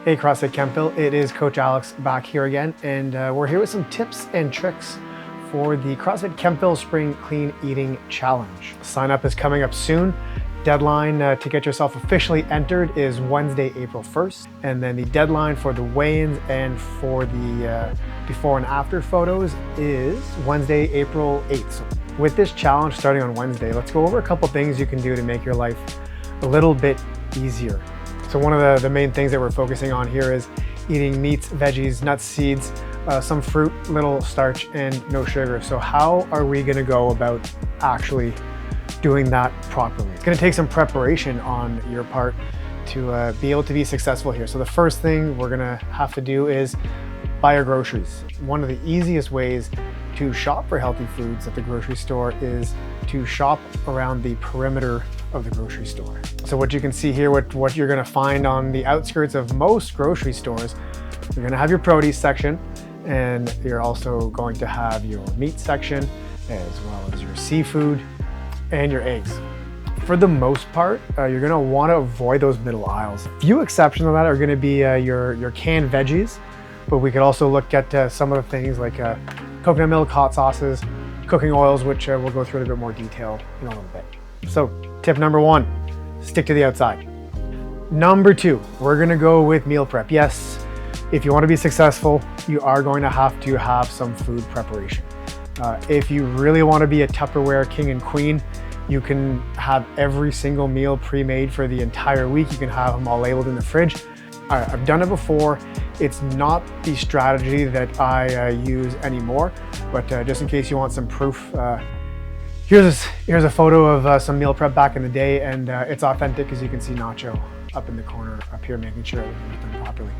Hey CrossFit Kempville, it is Coach Alex back here again, and we're here with some tips and tricks for the CrossFit Kempville Spring Clean Eating Challenge. Sign up is coming up soon. Deadline to get yourself officially entered is Wednesday, April 1st, and then the deadline for the weigh-ins and for the before and after photos is Wednesday, April 8th. So with this challenge starting on Wednesday, let's go over a couple things you can do to make your life a little bit easier. So one of the main things that we're focusing on here is eating meats, veggies, nuts, seeds, some fruit, little starch, and no sugar. So how are we gonna go about actually doing that properly? It's gonna take some preparation on your part to be able to be successful here. So the first thing we're gonna have to do is buy your groceries. One of the easiest ways to shop for healthy foods at the grocery store is to shop around the perimeter of the grocery store. So what you can see here, what you're gonna find on the outskirts of most grocery stores, you're gonna have your produce section, and you're also going to have your meat section, as well as your seafood and your eggs. For the most part, you're gonna wanna avoid those middle aisles. Few exceptions of that are gonna be your canned veggies, but we could also look at some of the things like coconut milk, hot sauces, cooking oils, which we'll go through in a bit more detail in a little bit. So tip number one, stick to the outside. Number two, we're gonna go with meal prep. Yes, if you wanna be successful, you are going to have some food preparation. If you really wanna be a Tupperware king and queen, you can have every single meal pre-made for the entire week. You can have them all labeled in the fridge. I've done it before. It's not the strategy that I use anymore, but just in case you want some proof, here's a photo of some meal prep back in the day, and it's authentic, as you can see Nacho up in the corner up here making sure everything's done properly.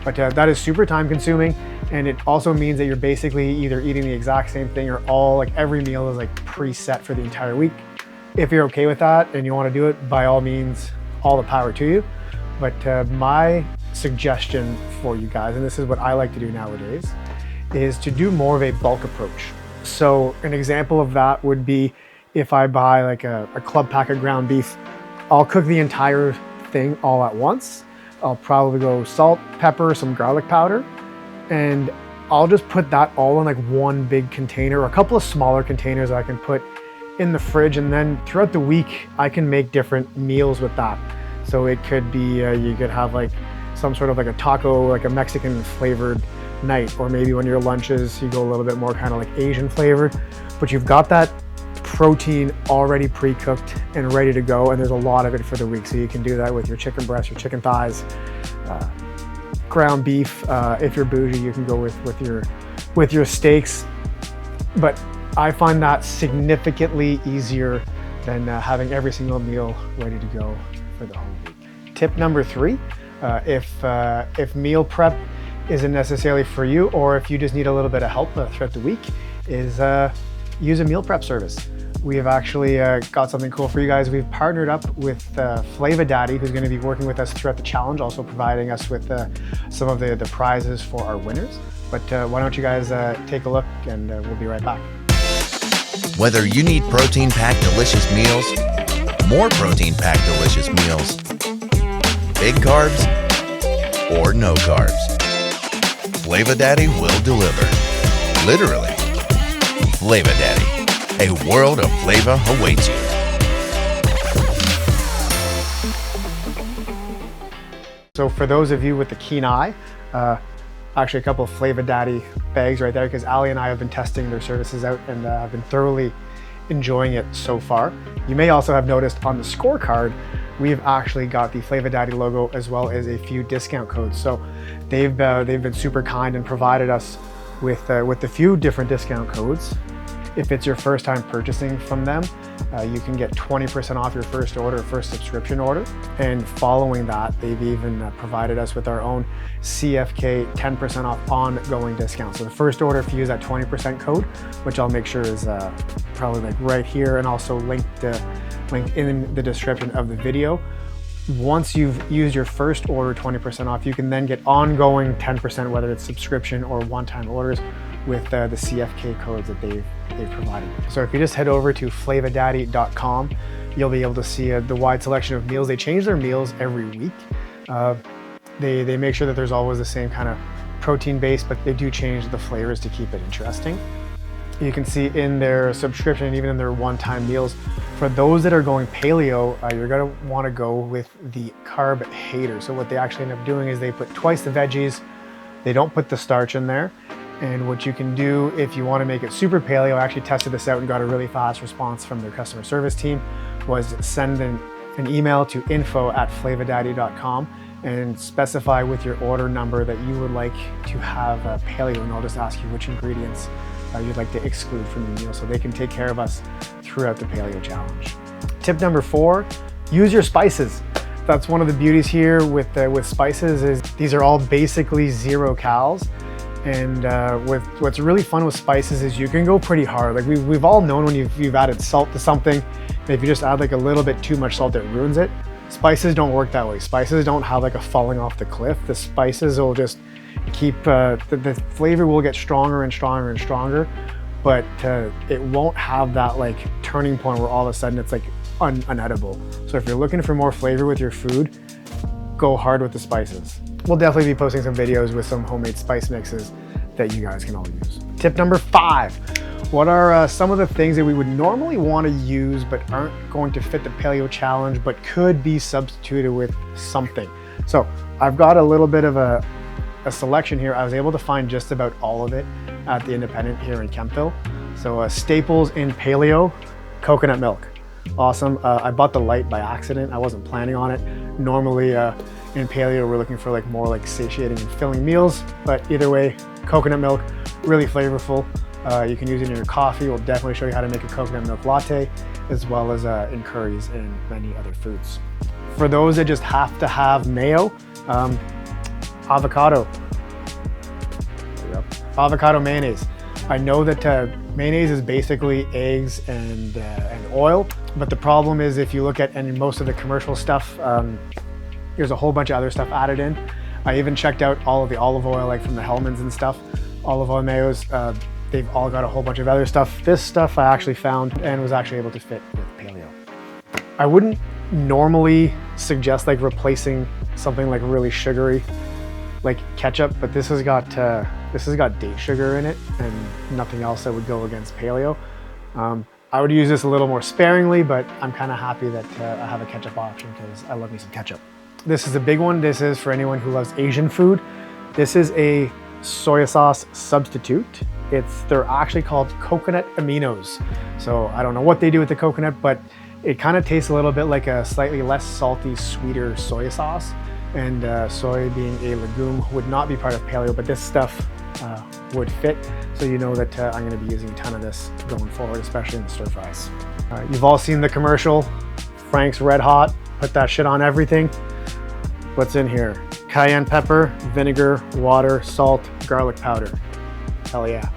But that is super time consuming, and it also means that you're basically either eating the exact same thing or every meal is preset for the entire week. If you're okay with that and you want to do it, by all means, all the power to you. But my suggestion for you guys, and this is what I like to do nowadays, is to do more of a bulk approach. So an example of that would be if I buy a club pack of ground beef, I'll cook the entire thing all at once. I'll probably go salt, pepper, some garlic powder, and I'll just put that all in one big container or a couple of smaller containers that I can put in the fridge, and then throughout the week I can make different meals with that. So it could be you could have some sort of a taco, a Mexican flavored night, or maybe when your lunches you go a little bit more kind of Asian flavored, but you've got that protein already pre-cooked and ready to go, and there's a lot of it for the week. So you can do that with your chicken breast, your chicken thighs, ground beef. If you're bougie, you can go with your steaks. But I find that significantly easier than having every single meal ready to go for the whole week. Tip number three, if meal prep isn't necessarily for you, or if you just need a little bit of help throughout the week, is use a meal prep service. We have actually got something cool for you guys. We've partnered up with Flava Daddy, who's going to be working with us throughout the challenge, also providing us with some of the prizes for our winners. But why don't you guys take a look, and we'll be right back. Whether you need protein-packed delicious meals, more protein-packed delicious meals, big carbs, or no carbs, Flava Daddy will deliver. Literally, Flava Daddy, a world of flavor awaits you. So for those of you with the keen eye, actually a couple of Flava Daddy bags right there, because Ali and I have been testing their services out, and I've been thoroughly enjoying it so far. You may also have noticed on the scorecard, we've actually got the Flava Daddy logo as well as a few discount codes. So they've been super kind and provided us with a few different discount codes. If it's your first time purchasing from them, you can get 20% off your first order, first subscription order. And following that, they've even provided us with our own CFK 10% off ongoing discount. So the first order, if you use that 20% code, which I'll make sure is probably right here, and also linked in the description of the video. Once you've used your first order 20% off, you can then get ongoing 10%, whether it's subscription or one-time orders, with the CFK codes that they've provided. So if you just head over to flavadaddy.com, you'll be able to see the wide selection of meals. They change their meals every week. They make sure that there's always the same kind of protein base, but they do change the flavors to keep it interesting. You can see in their subscription and even in their one-time meals, for those that are going paleo, you're gonna wanna go with the carb hater. So what they actually end up doing is they put twice the veggies, they don't put the starch in there. And what you can do if you wanna make it super paleo, I actually tested this out and got a really fast response from their customer service team, was send an email to info@flavadaddy.com and specify with your order number that you would like to have paleo, and I'll just ask you which ingredients you'd like to exclude from your meal so they can take care of us throughout the paleo challenge. Tip number 4, use your spices. That's one of the beauties here with spices is these are all basically 0 calories. And what's really fun with spices is you can go pretty hard. Like we've all known when you've added salt to something, and if you just add like a little bit too much salt, it ruins it. Spices don't work that way. Spices don't have like a falling off the cliff. The spices will just keep, the flavor will get stronger and stronger and stronger, but it won't have that like turning point where all of a sudden it's like unedible. So if you're looking for more flavor with your food, go hard with the spices. We'll definitely be posting some videos with some homemade spice mixes that you guys can all use. Tip number 5. What are some of the things that we would normally want to use but aren't going to fit the paleo challenge but could be substituted with something? So I've got a little bit of a selection here. I was able to find just about all of it at the Independent here in Kemptville. So staples in paleo, coconut milk. Awesome. I bought the light by accident. I wasn't planning on it. Normally in paleo, we're looking for like more like satiating and filling meals, but either way, coconut milk, really flavorful. You can use it in your coffee. We'll definitely show you how to make a coconut milk latte, as well as in curries and many other foods. For those that just have to have mayo, avocado. There we go. Avocado mayonnaise. I know that mayonnaise is basically eggs and oil, but the problem is if you look at most of the commercial stuff, there's a whole bunch of other stuff added in. I even checked out all of the olive oil, like from the Hellmann's and stuff, olive oil mayos. They've all got a whole bunch of other stuff. This stuff I actually found and was actually able to fit with paleo. I wouldn't normally suggest like replacing something like really sugary, like ketchup, but this has got date sugar in it and nothing else that would go against paleo. I would use this a little more sparingly, but I'm kind of happy that I have a ketchup option because I love me some ketchup. This is a big one. This is for anyone who loves Asian food. This is a soy sauce substitute. They're actually called coconut aminos. So I don't know what they do with the coconut, but it kind of tastes a little bit like a slightly less salty, sweeter soy sauce. And soy being a legume would not be part of paleo, but this stuff would fit. So you know that I'm gonna be using a ton of this going forward, especially in the stir fries. You've all seen the commercial, Frank's Red Hot, put that shit on everything. What's in here? Cayenne pepper, vinegar, water, salt, garlic powder. Hell yeah.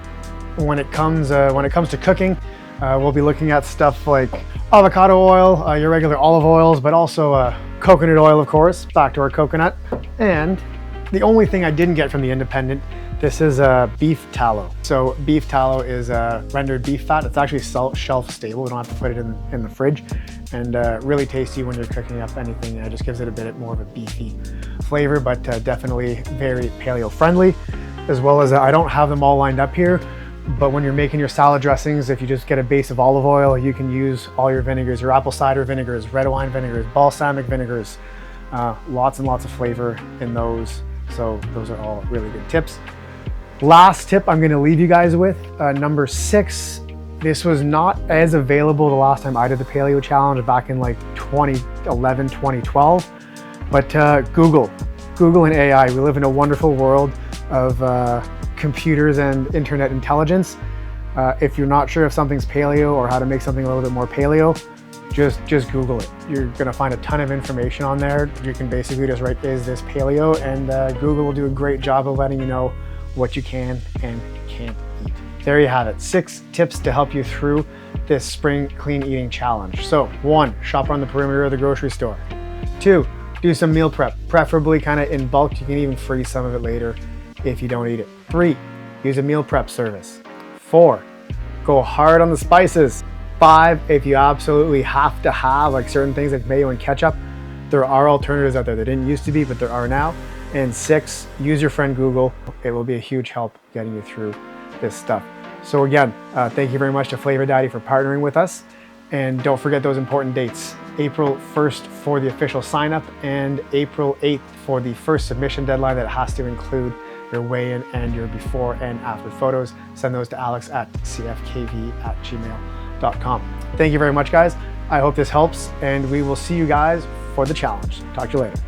When it comes to cooking, we'll be looking at stuff like avocado oil, your regular olive oils, but also coconut oil, of course, back to our coconut. And the only thing I didn't get from the Independent, this is beef tallow. So beef tallow is rendered beef fat. It's actually shelf stable. We don't have to put it in the fridge. And really tasty when you're cooking up anything. It just gives it a bit more of a beefy flavor, but definitely very paleo friendly. As well as I don't have them all lined up here, but when you're making your salad dressings, if you just get a base of olive oil, you can use all your vinegars, your apple cider vinegars, red wine vinegars, balsamic vinegars, lots and lots of flavor in those. So those are all really good tips. Last tip I'm gonna leave you guys with, number 6. This was not as available the last time I did the paleo challenge back in like 2011, 2012, but Google and AI. We live in a wonderful world of computers and internet intelligence. If you're not sure if something's paleo or how to make something a little bit more paleo, just Google it. You're gonna find a ton of information on there. You can basically just write, is this paleo? And Google will do a great job of letting you know what you can and can't eat. There you have it, 6 tips to help you through this spring clean eating challenge. So 1, shop around the perimeter of the grocery store. 2, do some meal prep, preferably kind of in bulk. You can even freeze some of it later if you don't eat it. 3, use a meal prep service. 4, go hard on the spices. 5, if you absolutely have to have like certain things like mayo and ketchup, There are alternatives out there. There didn't used to be, but there are now. And 6, use your friend Google. It will be a huge help getting you through this stuff. So again, thank you very much to Flavor Daddy for partnering with us. And don't forget those important dates. April 1st for the official sign up and April 8th for the first submission deadline that has to include your weigh-in and your before and after photos. Send those to Alex at cfkv@gmail.com. Thank you very much, guys. I hope this helps, and we will see you guys for the challenge. Talk to you later.